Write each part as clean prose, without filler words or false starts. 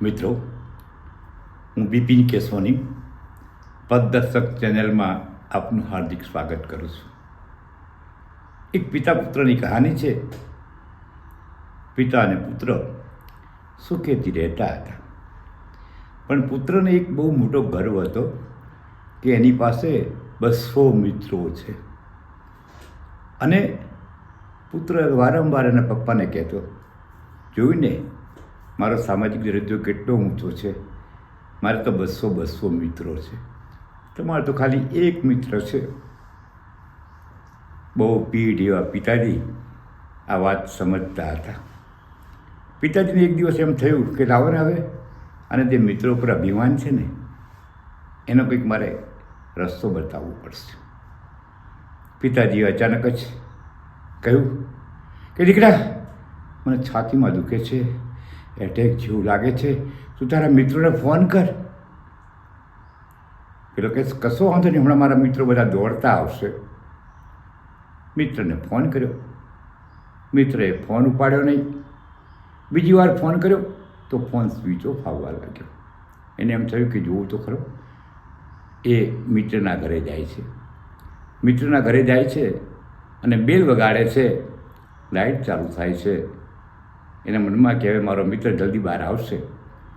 મિત્રો, હું બિપિન કેશવાની પદદર્શક ચેનલમાં આપનું હાર્દિક સ્વાગત કરું છું. એક પિતા પુત્રની કહાની છે. પિતા અને પુત્ર સુખેથી રહેતા હતા, પણ પુત્રને એક બહુ મોટો ગર્વ હતો કે એની પાસે 200 મિત્રો છે. અને પુત્ર વારંવાર એના પપ્પાને કહેતો, જોઈને મારો સામાજિક દરજ્જો કેટલો ઊંચો છે, મારે તો 200 મિત્રો છે, તમારે તો ખાલી એક મિત્ર છે. બહુ પીઢ એવા પિતાજી આ વાત સમજતા હતા. પિતાજીને એક દિવસ એમ થયું કે લાવો ને હવે અને જે મિત્રો પર અભિમાન છે ને એનો કંઈક મારે રસ્તો બતાવવો પડશે. પિતાજીએ અચાનક જ કહ્યું કે દીકરા, મને છાતીમાં દુખે છે, એટેક જેવું લાગે છે, તું તારા મિત્રોને ફોન કર. પેલો કે કશો વાંધો નહીં, હમણાં મારા મિત્રો બધા દોડતા આવશે. મિત્રને ફોન કર્યો, મિત્રએ ફોન ઉપાડ્યો નહીં. બીજી વાર ફોન કર્યો તો ફોન સ્વિચ ઓફ આવવા લાગ્યો. એને એમ થયું કે જોવું તો ખરો. એ મિત્રના ઘરે જાય છે. મિત્રના ઘરે જાય છે અને બેલ વગાડે છે, લાઇટ ચાલુ થાય છે. એના મનમાં કે હવે મારો મિત્ર જલ્દી બહાર આવશે.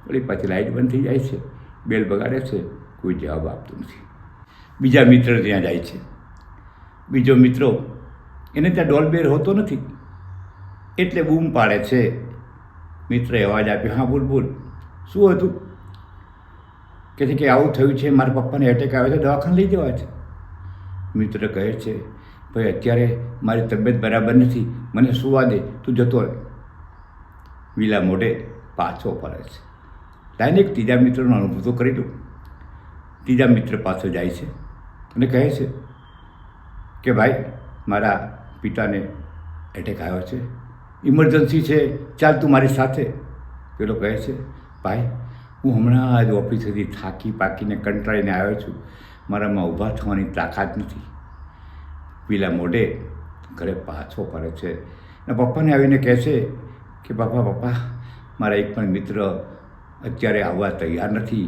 વળી પાછી લાઇટ બંધ થઈ જાય છે, બેલ વગાડે છે, કોઈ જવાબ આપતું નથી. બીજા મિત્ર ત્યાં જાય છે. બીજો મિત્રો એને ત્યાં ડોલબેલ હોતો નથી એટલે બૂમ પાડે છે. મિત્રએ અવાજ આપ્યો, હા બોલ બોલ, શું હતું? કહે છે કે આવું થયું છે, મારા પપ્પાને એટેક આવે છે, દવાખાને લઈ જવા છે. મિત્ર કહે છે, ભાઈ અત્યારે મારી તબિયત બરાબર નથી, મને સુવા દે, તું જતો રહે. વિલા મોઢે પાછો ફરે છે. ડાયરેક્ટ ત્રીજા મિત્રનો અનુભવ તો કરી દઉં. ત્રીજા મિત્ર પાછો જાય છે અને કહે છે કે ભાઈ મારા પિતાને એટેક આવ્યો છે, ઇમરજન્સી છે, ચાલ તું મારી સાથે. પેલો કહે છે, ભાઈ હું હમણાં જ ઓફિસેથી થાકી પાકીને કંટાળીને આવ્યો છું, મારામાં ઊભા થવાની તાકાત નથી. પેલા મોઢે ઘરે પાછો ફરે છે અને પપ્પાને આવીને કહે છે કે પપ્પા મારા એક પણ મિત્ર અત્યારે આવવા તૈયાર નથી,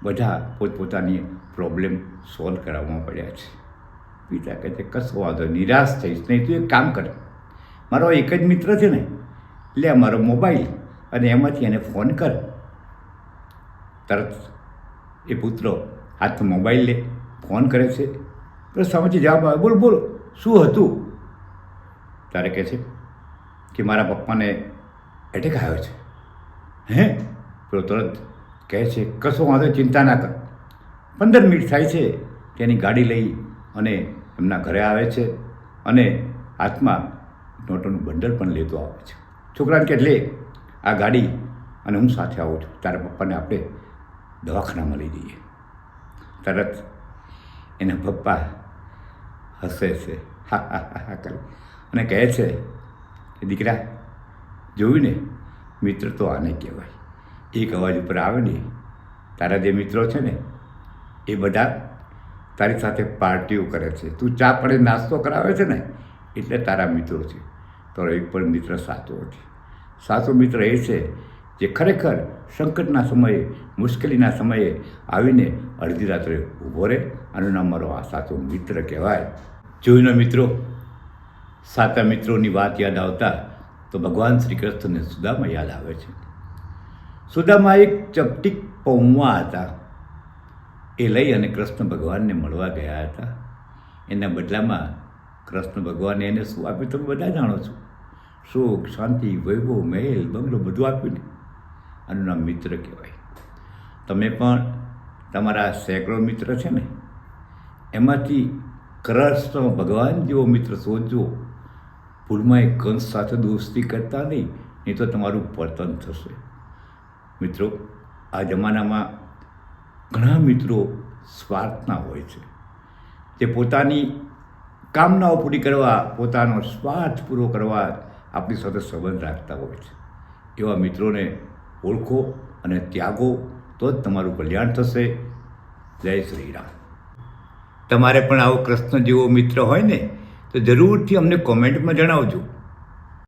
બધા પોતપોતાની પ્રોબ્લેમ સોલ્વ કરાવવા પડ્યા છે. પિતા કહે છે કશો વાંધો, નિરાશ થઈશ નહીં, તું એક કામ કર, મારો એક જ મિત્ર છે ને, લે મારો મોબાઈલ અને એમાંથી એને ફોન કર. તરત એ પુત્ર હાથમાં મોબાઈલ લે, ફોન કરે છે. તો સામેથી જવાબ આવે, બોલ બોલ શું હતું? ત્યારે કહે છે કે મારા પપ્પાને એટેક આવ્યો છે. હે? પેલો તરત કહે છે કશો વાંધો, ચિંતા ના કર. 15 મિનિટ થાય છે, તેની ગાડી લઈ અને એમના ઘરે આવે છે અને હાથમાં નોટોનું બંડલ પણ લેતો આવે છે. છોકરાને કે લે આ ગાડી અને હું સાથે આવું છું, તારા પપ્પાને આપણે દવાખાનામાં લઈ જઈએ. તરત એના પપ્પા હસે છે, હા હા હા હા કરે અને કહે છે કે દીકરા જોયું ને, મિત્ર તો આને કહેવાય. એક અવાજ ઉપર આવે ને, તારા જે મિત્રો છે ને એ બધા તારી સાથે પાર્ટીઓ કરે છે, તું ચા પડે નાસ્તો કરાવે છે ને એટલે તારા મિત્રો છે. તારો એક પણ મિત્ર સાચો નથી. સાચો મિત્ર એ છે જે ખરેખર સંકટના સમયે, મુશ્કેલીના સમયે આવીને અડધી રાત્રે ઊભો રહે, અને નામ મારો આ સાચો મિત્ર કહેવાય. જોઈને મિત્રો, સાચા મિત્રોની વાત યાદ આવતા તો ભગવાન શ્રી કૃષ્ણને સુદામા યાદ આવે છે. સુદામા એક ચપટી પૌવા હતા, એ લઈ અને કૃષ્ણ ભગવાનને મળવા ગયા હતા. એના બદલામાં કૃષ્ણ ભગવાને એને શું આપ્યું તમે બધા જાણો છો. સુખ, શાંતિ, વૈભવ, મહેલ, બંગલો બધું આપ્યું ને. આનું નામ મિત્ર કહેવાય. તમે પણ તમારા સેંકડો મિત્ર છે ને, એમાંથી કૃષ્ણ ભગવાન જેવો મિત્ર શોધજો. ભૂલમાં એક કંસ સાથે દોસ્તી કરતા નહીં તો તમારું પતન થશે. મિત્રો, આ જમાનામાં ઘણા મિત્રો સ્વાર્થના હોય છે, જે પોતાની કામનાઓ પૂરી કરવા, પોતાનો સ્વાર્થ પૂરો કરવા આપણી સાથે સંબંધ રાખતા હોય છે. એવા મિત્રોને ઓળખો અને ત્યાગો, તો જ તમારું કલ્યાણ થશે. જય શ્રી રામ. તમારે પણ આવો કૃષ્ણ જેવો મિત્ર હોય ને તો જરૂરથી અમને કોમેન્ટમાં જણાવજો.